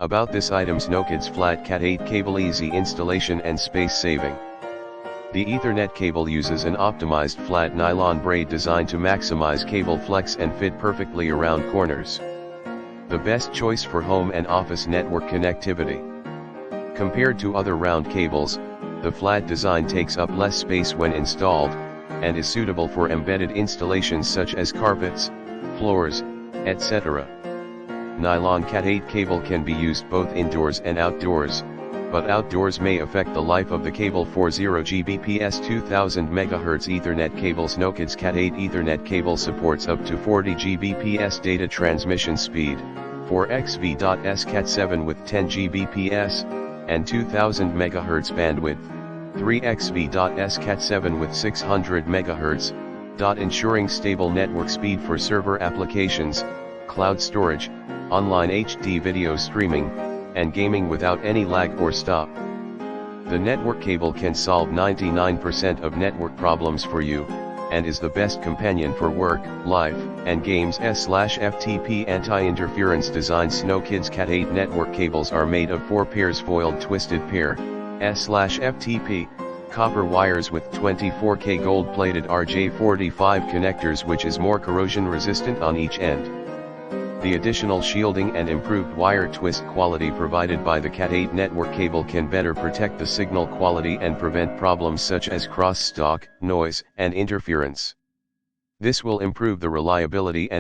About this item: Snowkids flat Cat 8 cable, easy installation and space saving. The Ethernet cable uses an optimized flat nylon braid designed to maximize cable flex and fit perfectly around corners. The best choice for home and office network connectivity. Compared to other round cables, the flat design takes up less space when installed, and is suitable for embedded installations such as carpets, floors, etc. Nylon Cat 8 cable can be used both indoors and outdoors, but outdoors may affect the life of the cable. 40Gbps 2000Mhz Ethernet cable. Snowkids Cat 8 Ethernet cable supports up to 40 Gbps data transmission speed, 4xv.s Cat 7 with 10 Gbps, and 2000 MHz bandwidth, 3xv.s Cat 7 with 600 MHz, ensuring stable network speed for server applications, cloud storage, online HD video streaming, and gaming without any lag or stop. The network cable can solve 99% of network problems for you, and is the best companion for work, life, and games. /FTP anti-interference design. Snowkids Cat 8 network cables are made of 4 pairs foiled twisted pair /FTP copper wires with 24K gold-plated RJ45 connectors, which is more corrosion resistant on each end. The additional shielding and improved wire twist quality provided by the Cat 8 network cable can better protect the signal quality and prevent problems such as crosstalk, noise, and interference. This will improve the reliability and